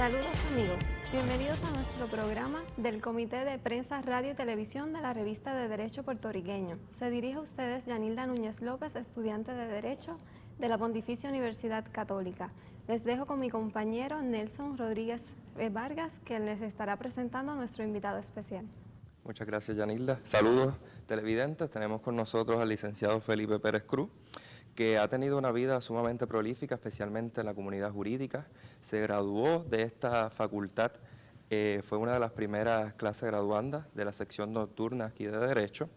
Saludos amigos, bienvenidos a nuestro programa del Comité de Prensa, Radio y Televisión de la Revista de Derecho Puertorriqueño. Se dirige a ustedes Yanilda Núñez López, estudiante de Derecho de la Pontificia Universidad Católica. Les dejo con mi compañero Nelson Rodríguez Vargas, que les estará presentando a nuestro invitado especial. Muchas gracias, Yanilda. Saludos televidentes. Tenemos con nosotros al licenciado Felipe Pérez Cruz, que ha tenido una vida sumamente prolífica, especialmente en la comunidad jurídica. Se graduó de esta facultad, fue una de las primeras clases graduandas de la sección nocturna aquí de Derecho.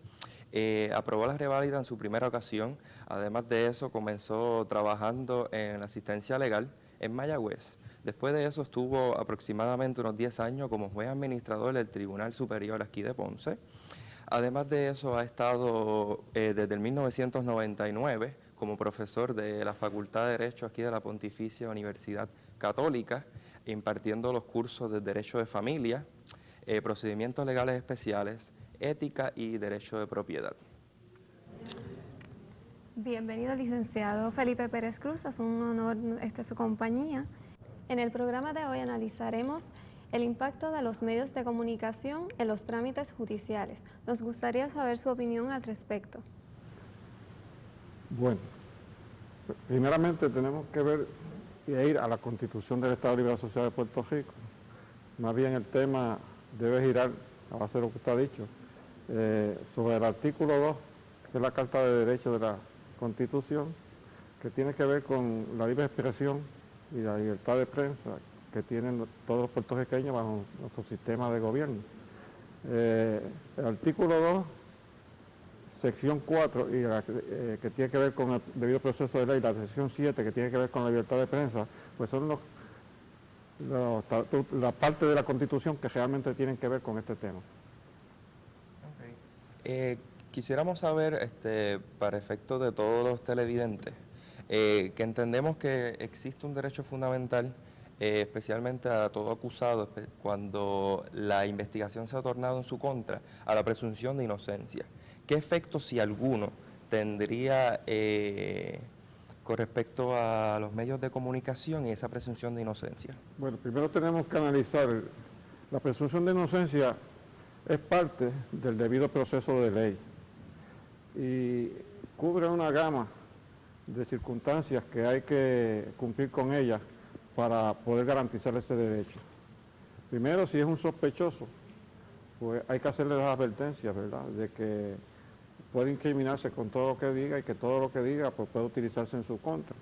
Aprobó la reválida en su primera ocasión. Además de eso, comenzó trabajando en la asistencia legal en Mayagüez. Después de eso estuvo aproximadamente unos 10 años como juez administrador del Tribunal Superior aquí de Ponce. Además de eso, ha estado desde el 1999 como profesor de la Facultad de Derecho aquí de la Pontificia Universidad Católica, impartiendo los cursos de Derecho de Familia, Procedimientos Legales Especiales, Ética y Derecho de Propiedad. Bienvenido, licenciado Felipe Pérez Cruz, es un honor su compañía. En el programa de hoy analizaremos el impacto de los medios de comunicación en los trámites judiciales. Nos gustaría saber su opinión al respecto. Bueno, primeramente tenemos que ver y ir a la Constitución del Estado Libre Asociado de Puerto Rico. Más bien el tema debe girar, a base de lo que usted ha dicho, sobre el artículo 2, que es la Carta de Derechos de la Constitución, que tiene que ver con la libre expresión y la libertad de prensa que tienen todos los puertorriqueños bajo nuestro sistema de gobierno. El artículo 2, sección 4, que tiene que ver con el debido proceso de ley, la sección 7, que tiene que ver con la libertad de prensa, pues son la parte de la Constitución que realmente tienen que ver con este tema. Okay. Quisiéramos saber, para efectos de todos los televidentes, que entendemos que existe un derecho fundamental, especialmente a todo acusado, cuando la investigación se ha tornado en su contra, a la presunción de inocencia. ¿Qué efecto, si alguno, tendría con respecto a los medios de comunicación y esa presunción de inocencia? Bueno, primero tenemos que analizar, la presunción de inocencia es parte del debido proceso de ley y cubre una gama de circunstancias que hay que cumplir con ellas para poder garantizar ese derecho. Primero, si es un sospechoso, pues hay que hacerle las advertencias, ¿verdad?, de que puede incriminarse con todo lo que diga y que todo lo que diga pues, puede utilizarse en su contra.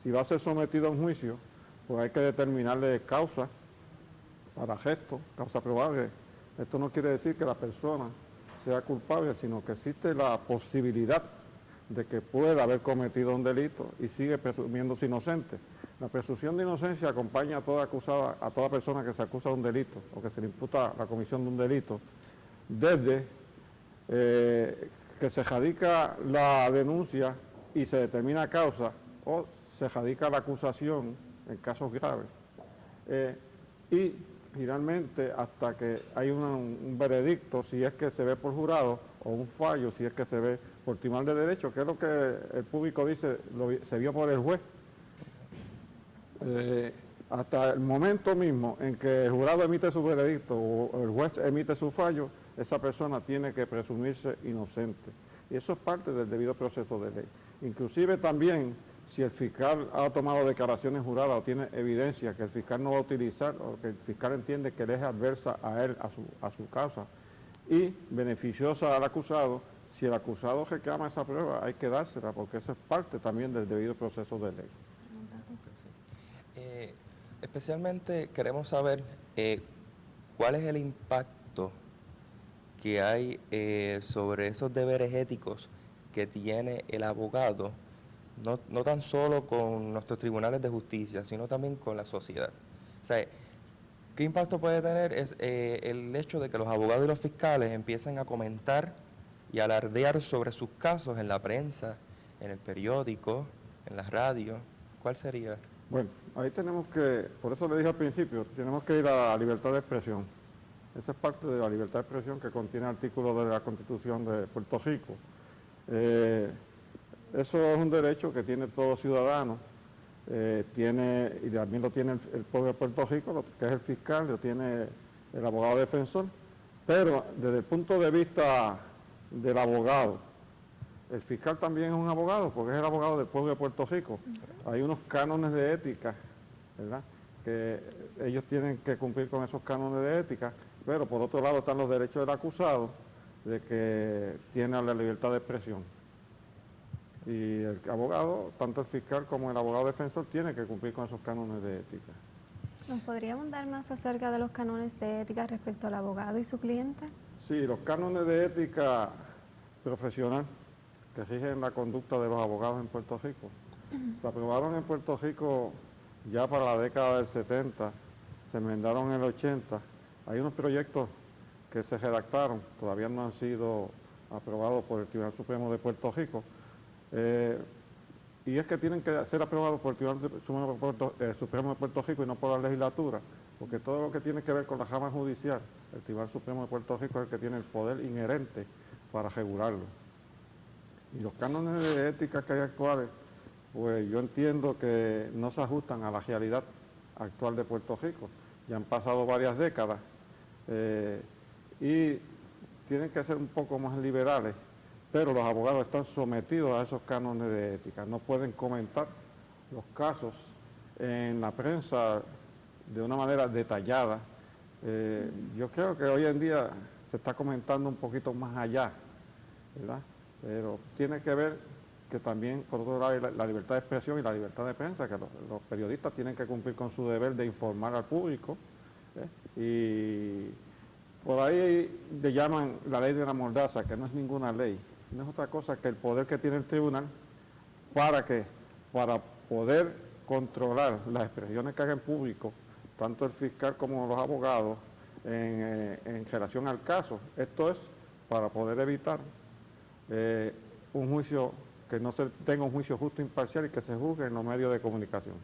Si va a ser sometido a un juicio, pues hay que determinarle causa para arresto, causa probable. Esto no quiere decir que la persona sea culpable, sino que existe la posibilidad de que pueda haber cometido un delito y sigue presumiéndose inocente. La presunción de inocencia acompaña a toda acusada, a toda persona que se acusa de un delito o que se le imputa la comisión de un delito, desde que se radica la denuncia y se determina causa o se radica la acusación en casos graves. Y finalmente hasta que hay un veredicto, si es que se ve por jurado, o un fallo, si es que se ve por tribunal de derecho, que es lo que el público dice, se vio por el juez. Hasta el momento mismo en que el jurado emite su veredicto o el juez emite su fallo, esa persona tiene que presumirse inocente. Y eso es parte del debido proceso de ley. Inclusive también, si el fiscal ha tomado declaraciones juradas o tiene evidencia que el fiscal no va a utilizar o que el fiscal entiende que le es adversa a él, a su causa, y beneficiosa al acusado, si el acusado reclama esa prueba, hay que dársela, porque eso es parte también del debido proceso de ley. Especialmente queremos saber cuál es el impacto que hay sobre esos deberes éticos que tiene el abogado, no tan solo con nuestros tribunales de justicia, sino también con la sociedad. O sea, ¿qué impacto puede tener el hecho de que los abogados y los fiscales empiecen a comentar y alardear sobre sus casos en la prensa, en el periódico, en la radio? ¿Cuál sería? Bueno, ahí tenemos que, por eso le dije al principio, tenemos que ir a la libertad de expresión. Esa es parte de la libertad de expresión que contiene el artículo de la Constitución de Puerto Rico. Eso es un derecho que tiene todo ciudadano y también lo tiene el pueblo de Puerto Rico, que es el fiscal, lo tiene el abogado defensor, pero desde el punto de vista del abogado, el fiscal también es un abogado, porque es el abogado del pueblo de Puerto Rico. Hay unos cánones de ética, ¿verdad?, que ellos tienen que cumplir con esos cánones de ética, pero por otro lado están los derechos del acusado, de que tiene la libertad de expresión. Y el abogado, tanto el fiscal como el abogado defensor, tiene que cumplir con esos cánones de ética. ¿Nos podríamos dar más acerca de los cánones de ética respecto al abogado y su cliente? Sí, los cánones de ética profesional que rigen la conducta de los abogados en Puerto Rico se aprobaron en Puerto Rico ya para la década del 70, se enmendaron en el 80. Hay unos proyectos que se redactaron, todavía no han sido aprobados por el Tribunal Supremo de Puerto Rico, y es que tienen que ser aprobados por el Tribunal Supremo de Puerto Rico y no por la legislatura, porque todo lo que tiene que ver con la rama judicial, el Tribunal Supremo de Puerto Rico es el que tiene el poder inherente para regularlo. Y los cánones de ética que hay actuales, pues yo entiendo que no se ajustan a la realidad actual de Puerto Rico. Ya han pasado varias décadas y tienen que ser un poco más liberales, pero los abogados están sometidos a esos cánones de ética. No pueden comentar los casos en la prensa de una manera detallada. Yo creo que hoy en día se está comentando un poquito más allá, ¿verdad? Pero tiene que ver que también, por otro lado, la libertad de expresión y la libertad de prensa, que los periodistas tienen que cumplir con su deber de informar al público, y por ahí le llaman la ley de la mordaza, que no es ninguna ley, no es otra cosa que el poder que tiene el tribunal. ¿Para qué? Para poder controlar las expresiones que haga en público, tanto el fiscal como los abogados, en relación al caso. Esto es para poder evitar un juicio, que no se tenga un juicio justo e imparcial y que se juzgue en los medios de comunicación.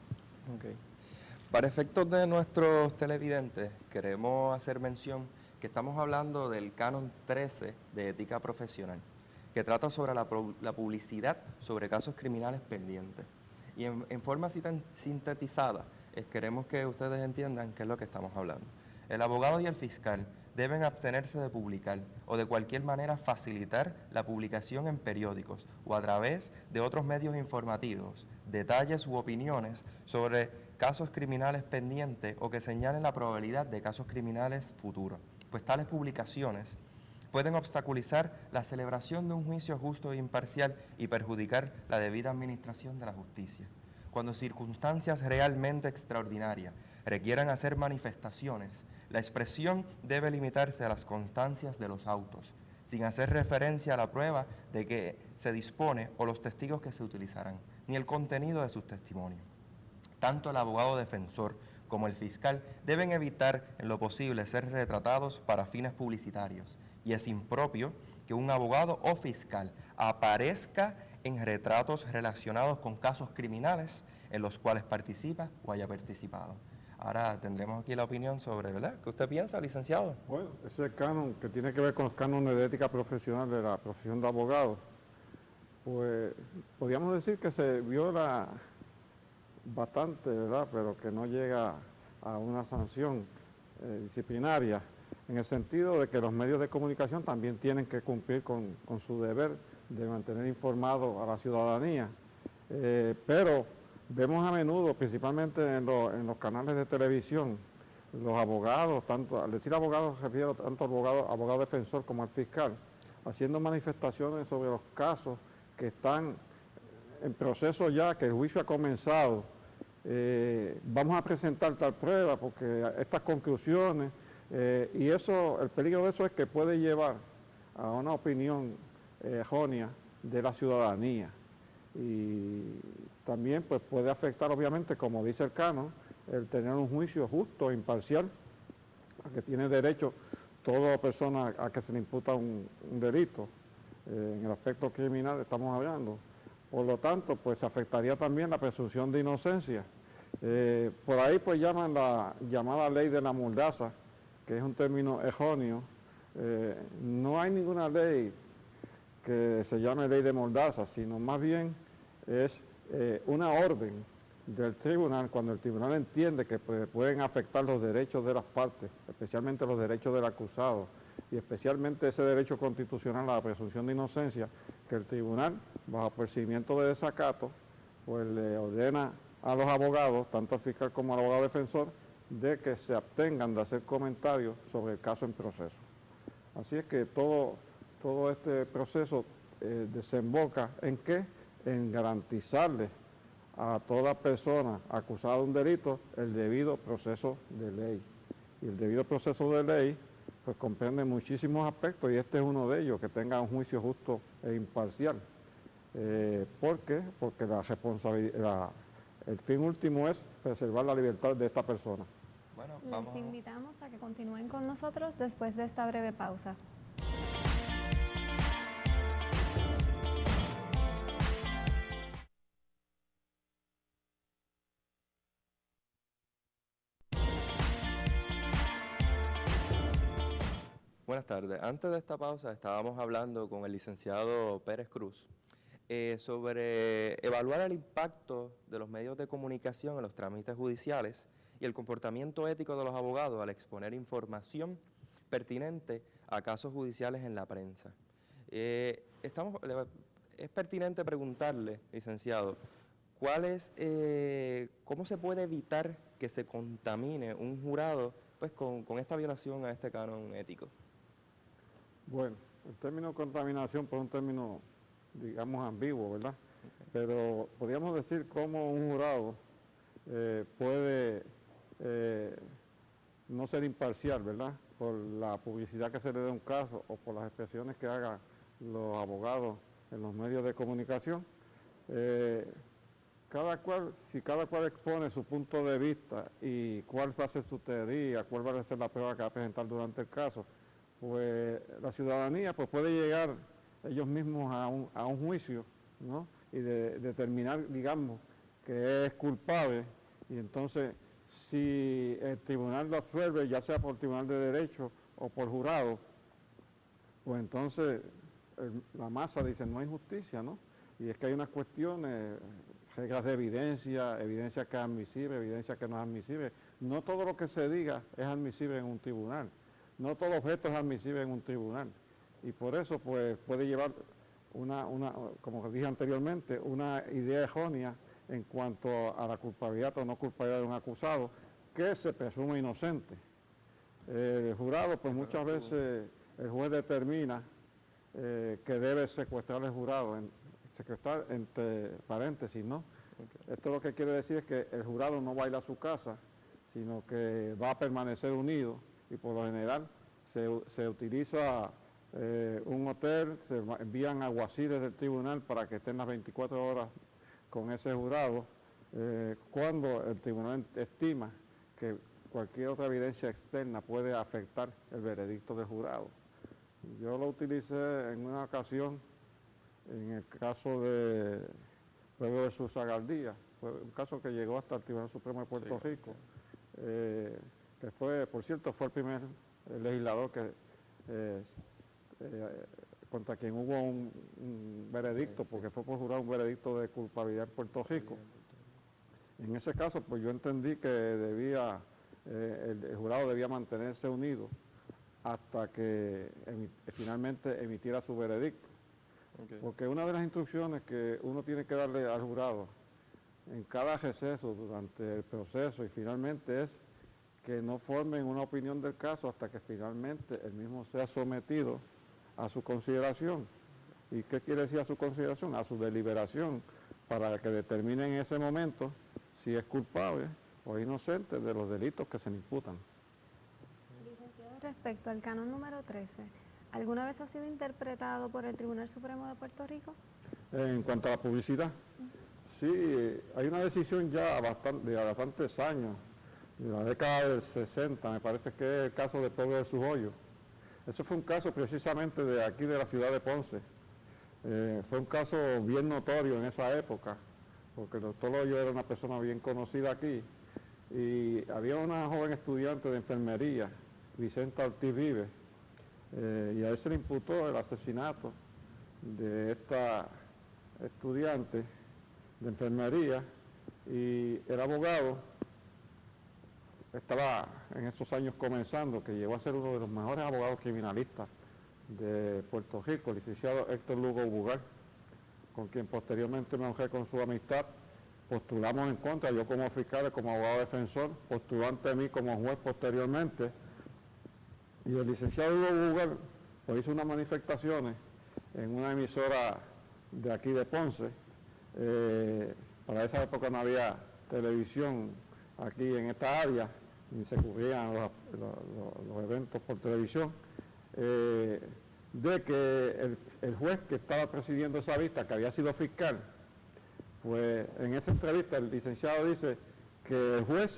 Okay. Para efectos de nuestros televidentes, queremos hacer mención que estamos hablando del Canon 13 de Ética Profesional, que trata sobre la publicidad sobre casos criminales pendientes. Y en forma sintetizada, queremos que ustedes entiendan qué es lo que estamos hablando. El abogado y el fiscal deben abstenerse de publicar o de cualquier manera facilitar la publicación en periódicos o a través de otros medios informativos, detalles u opiniones sobre casos criminales pendientes o que señalen la probabilidad de casos criminales futuros, pues tales publicaciones pueden obstaculizar la celebración de un juicio justo e imparcial y perjudicar la debida administración de la justicia. Cuando circunstancias realmente extraordinarias requieran hacer manifestaciones, la expresión debe limitarse a las constancias de los autos, sin hacer referencia a la prueba de que se dispone o los testigos que se utilizarán, ni el contenido de sus testimonios. Tanto el abogado defensor como el fiscal deben evitar en lo posible ser retratados para fines publicitarios, y es impropio que un abogado o fiscal aparezca en retratos relacionados con casos criminales en los cuales participa o haya participado. Ahora tendremos aquí la opinión sobre, ¿verdad? ¿Qué usted piensa, licenciado? Bueno, ese canon que tiene que ver con los cánones de ética profesional de la profesión de abogado, pues podríamos decir que se viola bastante, ¿verdad?, pero que no llega a una sanción disciplinaria, en el sentido de que los medios de comunicación también tienen que cumplir con su deber de mantener informado a la ciudadanía, pero vemos a menudo, principalmente en los canales de televisión, los abogados, al decir abogados se refiere tanto al abogado defensor como al fiscal, haciendo manifestaciones sobre los casos que están en proceso ya, que el juicio ha comenzado. Vamos a presentar tal prueba porque estas conclusiones, y eso, el peligro de eso es que puede llevar a una opinión errónea de la ciudadanía, y también pues puede afectar, obviamente, como dice el canon, el tener un juicio justo e imparcial, a que tiene derecho toda persona a que se le imputa un delito. En el aspecto criminal estamos hablando. Por lo tanto, pues afectaría también la presunción de inocencia. Por ahí pues llaman la llamada ley de la mordaza, que es un término erróneo. No hay ninguna ley que se llame ley de mordaza, sino más bien es una orden del tribunal, cuando el tribunal entiende que pueden afectar los derechos de las partes, especialmente los derechos del acusado, y especialmente ese derecho constitucional a la presunción de inocencia, que el tribunal, bajo procedimiento de desacato, pues le ordena a los abogados, tanto al fiscal como al abogado defensor, de que se abstengan de hacer comentarios sobre el caso en proceso. Así es que todo este proceso desemboca en ¿qué? En garantizarle a toda persona acusada de un delito el debido proceso de ley. Y el debido proceso de ley pues comprende muchísimos aspectos y este es uno de ellos, que tenga un juicio justo e imparcial. ¿Por qué? Porque el fin último es preservar la libertad de esta persona. Bueno, Les invitamos a que continúen con nosotros después de esta breve pausa. Buenas tardes. Antes de esta pausa estábamos hablando con el licenciado Pérez Cruz sobre evaluar el impacto de los medios de comunicación en los trámites judiciales y el comportamiento ético de los abogados al exponer información pertinente a casos judiciales en la prensa. Es pertinente preguntarle, licenciado, ¿cómo se puede evitar que se contamine un jurado pues, con esta violación a este canon ético? Bueno, el término contaminación pues, es un término, digamos, ambiguo, ¿verdad? Pero podríamos decir cómo un jurado puede no ser imparcial, ¿verdad? Por la publicidad que se le dé a un caso o por las expresiones que hagan los abogados en los medios de comunicación. Si cada cual expone su punto de vista y cuál va a ser su teoría, cuál va a ser la prueba que va a presentar durante el caso, pues la ciudadanía pues, puede llegar ellos mismos a un juicio, ¿no? Y determinar, digamos, que es culpable y entonces si el tribunal lo absuelve, ya sea por tribunal de derecho o por jurado, pues entonces la masa dice no hay justicia, ¿no? Y es que hay unas cuestiones, reglas de evidencia que es admisible, evidencia que no es admisible. No todo lo que se diga es admisible en un tribunal. No todo objeto es admisible en un tribunal. Y por eso pues puede llevar como dije anteriormente, una idea errónea en cuanto a la culpabilidad o no culpabilidad de un acusado que se presume inocente. El jurado, pues muchas veces el juez determina que debe secuestrar al jurado, secuestrar entre paréntesis, ¿no? Okay. Esto lo que quiere decir es que el jurado no va a ir a su casa, sino que va a permanecer unido y por lo general se utiliza un hotel, se envían alguaciles del tribunal para que estén las 24 horas con ese jurado, cuando el tribunal estima que cualquier otra evidencia externa puede afectar el veredicto del jurado. Yo lo utilicé en una ocasión, en el caso de Pueblo versus Zagaldía, fue un caso que llegó hasta el Tribunal Supremo de Puerto Rico, que fue, por cierto, fue el primer legislador contra quien hubo un veredicto, porque fue por jurar un veredicto de culpabilidad en Puerto Rico. En ese caso, pues yo entendí que el jurado debía mantenerse unido hasta que finalmente emitiera su veredicto. Okay. Porque una de las instrucciones que uno tiene que darle al jurado en cada receso durante el proceso y finalmente es que no formen una opinión del caso hasta que finalmente el mismo sea sometido a su consideración. ¿Y qué quiere decir a su consideración? A su deliberación, para que determine en ese momento si es culpable o inocente de los delitos que se le imputan. Licenciado, respecto al canon número 13, ¿alguna vez ha sido interpretado por el Tribunal Supremo de Puerto Rico? En cuanto a la publicidad, sí, hay una decisión ya de bastantes años, de la década del 60, me parece que es el caso de Pueblo versus Hoyo. Eso fue un caso precisamente de aquí de la ciudad de Ponce. Fue un caso bien notorio en esa época, porque el doctor Hoyo era una persona bien conocida aquí, y había una joven estudiante de enfermería, Vicenta Ortiz Vives, y a él se le imputó el asesinato de esta estudiante de enfermería Y el abogado estaba en esos años comenzando, que llegó a ser uno de los mejores abogados criminalistas de Puerto Rico, el licenciado Héctor Lugo Bugar, con quien posteriormente me honré con su amistad. Postulamos en contra, yo como fiscal, como abogado defensor, postuló ante mí como juez posteriormente, y el licenciado Lugo Bugar pues, hizo unas manifestaciones en una emisora de aquí de Ponce. Para esa época no había televisión aquí en esta área, ni se cubrían los eventos por televisión, de que el juez que estaba presidiendo esa vista, que había sido fiscal, pues en esa entrevista el licenciado dice que el juez,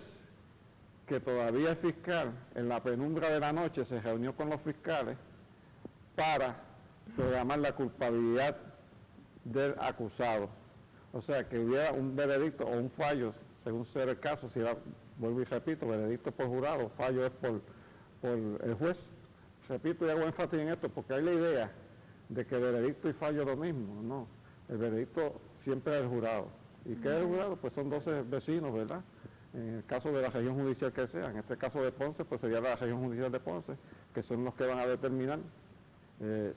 que todavía es fiscal, en la penumbra de la noche se reunió con los fiscales para programar la culpabilidad del acusado. O sea, que hubiera un veredicto o un fallo, según sea el caso, si era, vuelvo y repito, veredicto por jurado, fallo es por el juez. Repito y hago énfasis en esto porque hay la idea de que veredicto y fallo es lo mismo, no. El veredicto siempre es el jurado. ¿Y qué es el jurado? Pues son 12 vecinos, ¿verdad? En el caso de la región judicial que sea, en este caso de Ponce, pues sería la región judicial de Ponce, que son los que van a determinar,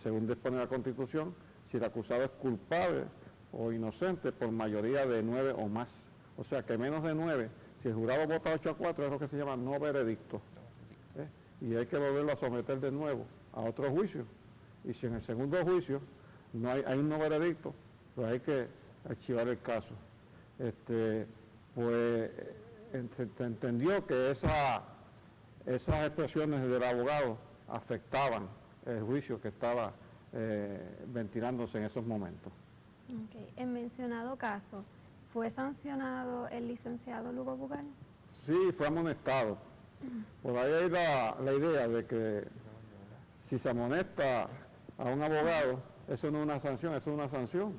según dispone la Constitución, si el acusado es culpable o inocente por mayoría de 9 o más. O sea que menos de 9, si el jurado vota 8-4, es lo que se llama no veredicto. Y hay que volverlo a someter de nuevo a otro juicio. Y si en el segundo juicio no hay un no veredicto, pues hay que archivar el caso. Pues se entendió que esas expresiones del abogado afectaban el juicio que estaba ventilándose en esos momentos. Okay. En mencionado caso, ¿fue sancionado el licenciado Lugo Bugar? Sí, fue amonestado. Por ahí hay la idea de que si se amonesta a un abogado, eso no es una sanción, eso es una sanción.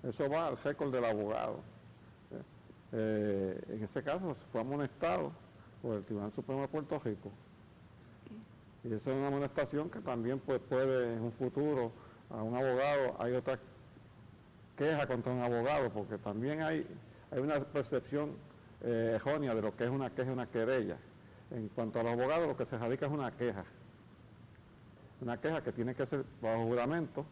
Eso va al récord del abogado. En este caso fue amonestado por el Tribunal Supremo de Puerto Rico. Y esa es una amonestación que también pues, puede en un futuro a un abogado, hay otra queja contra un abogado, porque también hay una percepción errónea de lo que es una queja y una querella. En cuanto a los abogados, lo que se radica es una queja que tiene que ser bajo juramento,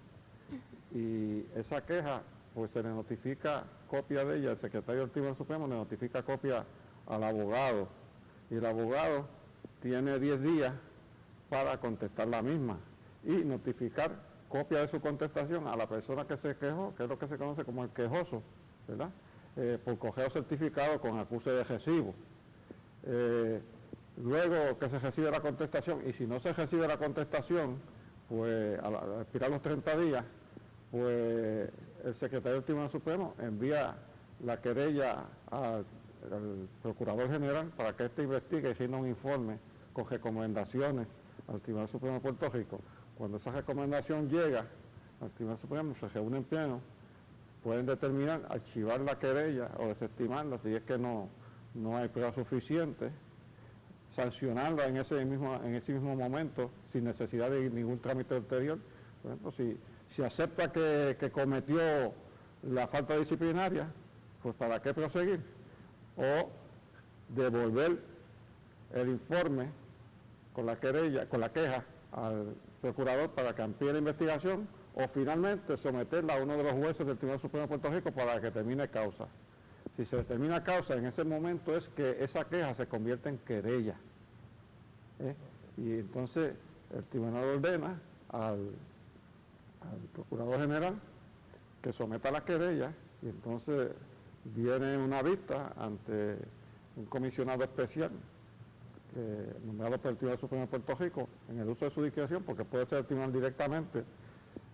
y esa queja pues se le notifica copia de ella, el secretario del Tribunal Supremo le notifica copia al abogado, y el abogado tiene 10 días para contestar la misma y notificar copia de su contestación a la persona que se quejó, que es lo que se conoce como el quejoso, ¿verdad? Por correo certificado con acuse de recibo. Luego que se recibe la contestación, y si no se recibe la contestación, pues al expirar los 30 días, pues el secretario del Tribunal Supremo envía la querella al Procurador General para que éste investigue y rinda un informe con recomendaciones al Tribunal Supremo de Puerto Rico. Cuando esa recomendación llega al Tribunal Supremo, se reúne en pleno, pueden determinar archivar la querella o desestimarla si es que no hay prueba suficiente, sancionarla en ese mismo momento sin necesidad de ningún trámite ulterior. Por ejemplo, si acepta que cometió la falta disciplinaria, pues ¿para qué proseguir? O devolver el informe con la queja al procurador para que amplíe la investigación, o finalmente someterla a uno de los jueces del Tribunal Supremo de Puerto Rico para que termine causa. Si se determina causa, en ese momento es que esa queja se convierte en querella. Y entonces el tribunal ordena al Procurador General que someta la querella, y entonces viene una vista ante un comisionado especial nombrado por el Tribunal Supremo de Puerto Rico en el uso de su discreción, porque puede ser el tribunal directamente,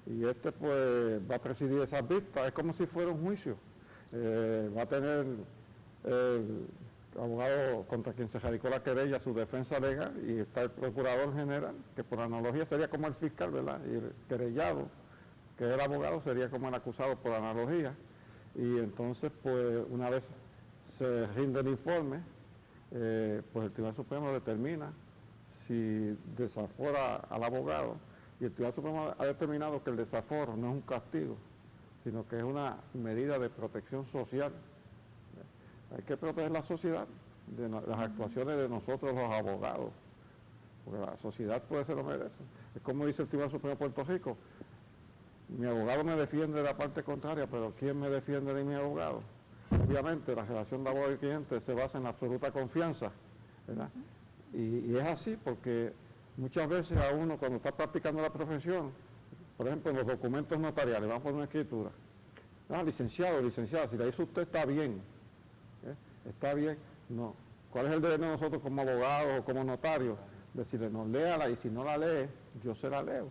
y pues va a presidir esas vistas. Es como si fuera un juicio. Va a tener el abogado contra quien se radicó la querella su defensa legal, y está el Procurador General, que por analogía sería como el fiscal, ¿verdad? Y el querellado, que es el abogado, sería como el acusado por analogía. Y entonces, pues, una vez se rinde el informe, pues el Tribunal Supremo determina si desafora al abogado, y el Tribunal Supremo ha determinado que el desaforo no es un castigo, sino que es una medida de protección social. hay que proteger la sociedad de las actuaciones de nosotros los abogados, porque la sociedad pues se lo merece. Es como dice el Tribunal Supremo de Puerto Rico, mi abogado me defiende de la parte contraria, pero ¿quién me defiende de mi abogado? Obviamente la relación de abogado y cliente se basa en la absoluta confianza, ¿verdad? Y es así porque muchas veces a uno cuando está practicando la profesión, por ejemplo en los documentos notariales, vamos por una escritura, licenciado, licenciada, si la hizo usted está bien, está bien, no. ¿Cuál es el deber de nosotros como abogados o como notarios? Decirle, no, léala, y si no la lee, yo se la leo.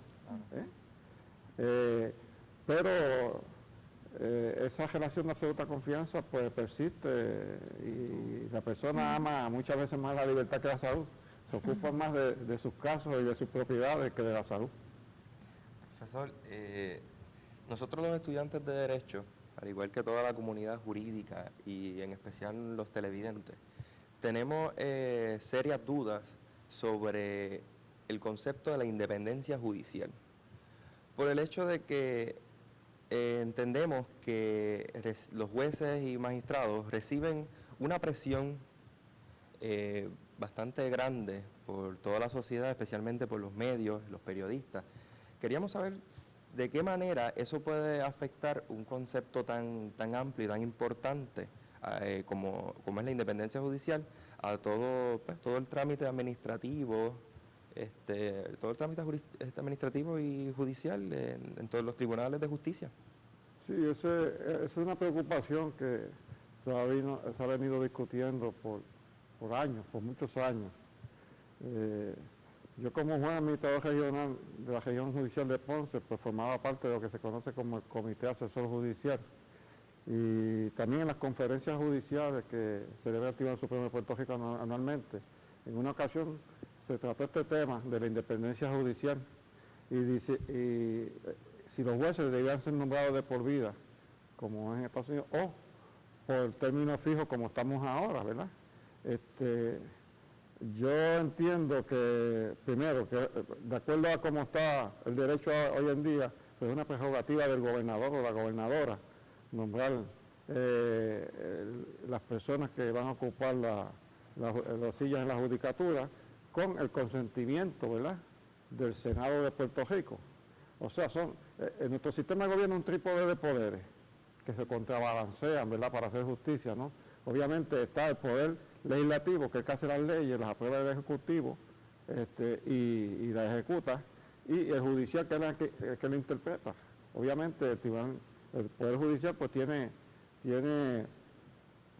Pero esa relación de absoluta confianza pues persiste y la persona ama muchas veces más la libertad que la salud. Se ocupa más de sus casos y de sus propiedades que de la salud. Profesor, nosotros los estudiantes de Derecho, al igual que toda la comunidad jurídica y en especial los televidentes, tenemos serias dudas sobre el concepto de la independencia judicial. Por el hecho de que entendemos que los jueces y magistrados reciben una presión bastante grande por toda la sociedad, especialmente por los medios, los periodistas. Queríamos saber de qué manera eso puede afectar un concepto tan amplio y tan importante como es la independencia judicial a todo el trámite administrativo, todo el trámite administrativo y judicial en todos los tribunales de justicia. Sí, esa es una preocupación que se ha venido discutiendo por años, por muchos años. Yo como juez administrador regional de la región judicial de Ponce, pues formaba parte de lo que se conoce como el Comité Asesor Judicial. Y también en las conferencias judiciales que se debe activar el Supremo de Puerto Rico anualmente. En una ocasión se trató este tema de la independencia judicial y si los jueces debían ser nombrados de por vida, como es en Estados Unidos, o por término fijo como estamos ahora, ¿verdad? Yo entiendo que, primero, que de acuerdo a cómo está el derecho hoy en día, pues es una prerrogativa del gobernador o la gobernadora nombrar las personas que van a ocupar las sillas en la judicatura con el consentimiento, ¿verdad?, del Senado de Puerto Rico. O sea, en nuestro sistema de gobierno un trípode de poderes que se contrabalancean, ¿verdad?, para hacer justicia, ¿no? Obviamente está el poder legislativo, que es el que hace las leyes, las aprueba el Ejecutivo y las ejecuta, y el judicial, que es el que lo interpreta. Obviamente el Poder Judicial pues tiene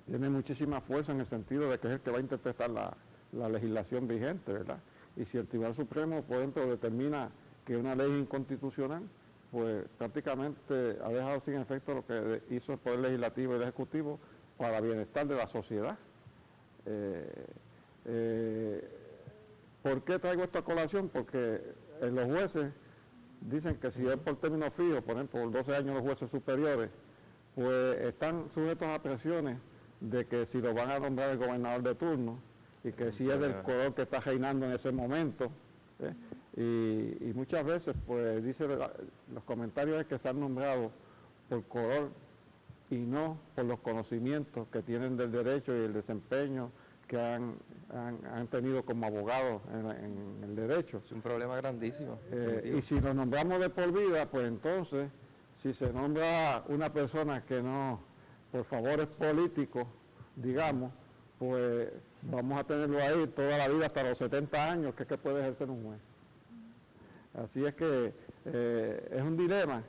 muchísima fuerza en el sentido de que es el que va a interpretar la legislación vigente, ¿verdad? Y si el Tribunal Supremo, por ejemplo, determina que una ley es inconstitucional, pues prácticamente ha dejado sin efecto lo que hizo el Poder Legislativo y el Ejecutivo para el bienestar de la sociedad. ¿Por qué traigo esta colación? Porque los jueces dicen que si es por término fijo, por ejemplo, por 12 años los jueces superiores, pues están sujetos a presiones de que si lo van a nombrar el gobernador de turno y que si es del color que está reinando en ese momento, y muchas veces pues dice los comentarios es que se han nombrado por color y no por los conocimientos que tienen del derecho y el desempeño que han tenido como abogados en el derecho. Es un problema grandísimo. Y si lo nombramos de por vida, pues entonces, si se nombra una persona que no, por favores políticos, digamos, pues vamos a tenerlo ahí toda la vida hasta los 70 años, que es que puede ejercer un juez. Así es que es un dilema.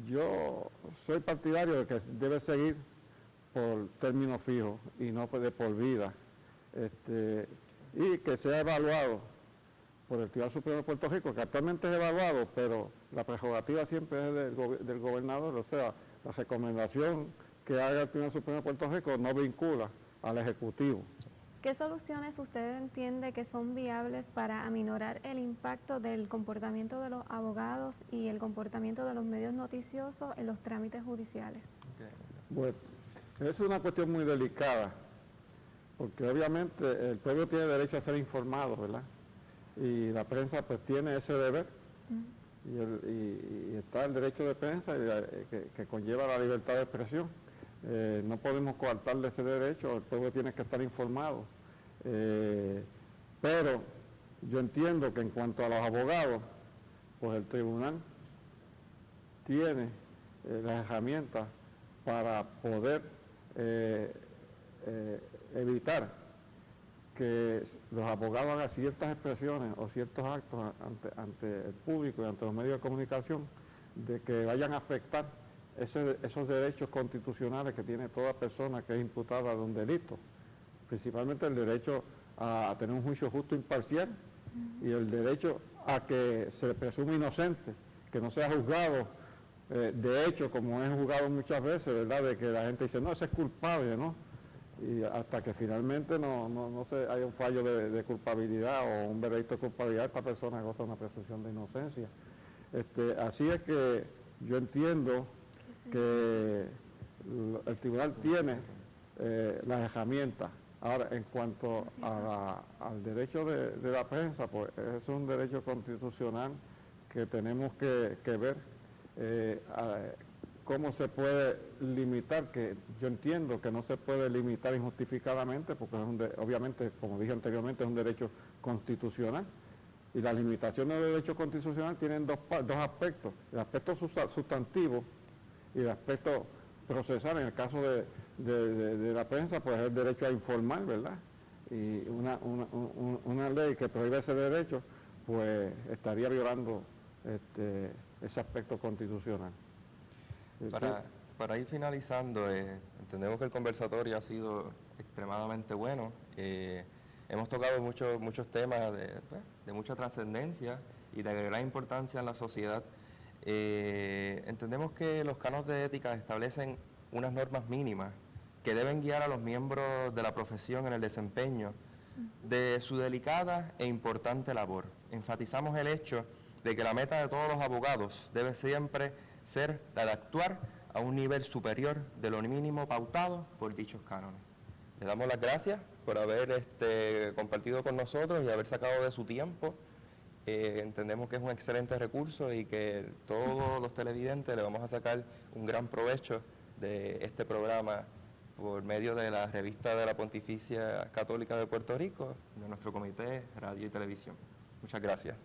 Yo soy partidario de que debe seguir por término fijo y no de por vida, y que sea evaluado por el Tribunal Supremo de Puerto Rico, que actualmente es evaluado, pero la prerrogativa siempre es del gobernador, o sea, la recomendación que haga el Tribunal Supremo de Puerto Rico no vincula al Ejecutivo. ¿Qué soluciones usted entiende que son viables para aminorar el impacto del comportamiento de los abogados y el comportamiento de los medios noticiosos en los trámites judiciales? Bueno, es una cuestión muy delicada, porque obviamente el pueblo tiene derecho a ser informado, ¿verdad? Y la prensa pues tiene ese deber, y está el derecho de prensa que conlleva la libertad de expresión. no podemos coartarle ese derecho, el pueblo tiene que estar informado. Pero yo entiendo que en cuanto a los abogados, pues el tribunal tiene las herramientas para poder evitar que los abogados hagan ciertas expresiones o ciertos actos ante el público y ante los medios de comunicación de que vayan a afectar esos derechos constitucionales que tiene toda persona que es imputada de un delito, principalmente el derecho a tener un juicio justo e imparcial y el derecho a que se presume inocente, que no sea juzgado de hecho, como es juzgado muchas veces, ¿verdad?, de que la gente dice, no, ese es culpable, ¿no? Y hasta que finalmente no hay un fallo de culpabilidad o un veredicto de culpabilidad, esta persona goza una presunción de inocencia. Así es que yo entiendo que el tribunal tiene las herramientas. Ahora, en cuanto al derecho de la prensa, pues es un derecho constitucional que tenemos que ver cómo se puede limitar, que yo entiendo que no se puede limitar injustificadamente, porque obviamente, como dije anteriormente, es un derecho constitucional, y las limitaciones del derecho constitucional tienen dos aspectos, el aspecto sustantivo y el aspecto procesal. En el caso de la prensa, pues es el derecho a informar, ¿verdad? Y una ley que prohíbe ese derecho, pues estaría violando ese aspecto constitucional. Para ir finalizando, entendemos que el conversatorio ha sido extremadamente bueno. Hemos tocado muchos temas de mucha trascendencia y de gran importancia en la sociedad. Entendemos que los cánones de ética establecen unas normas mínimas que deben guiar a los miembros de la profesión en el desempeño de su delicada e importante labor. Enfatizamos el hecho de que la meta de todos los abogados debe siempre ser la de actuar a un nivel superior de lo mínimo pautado por dichos cánones. Le damos las gracias por haber compartido con nosotros y haber sacado de su tiempo. Entendemos que es un excelente recurso y que todos los televidentes le vamos a sacar un gran provecho de este programa por medio de la revista de la Pontificia Católica de Puerto Rico, de nuestro comité Radio y Televisión. Muchas gracias.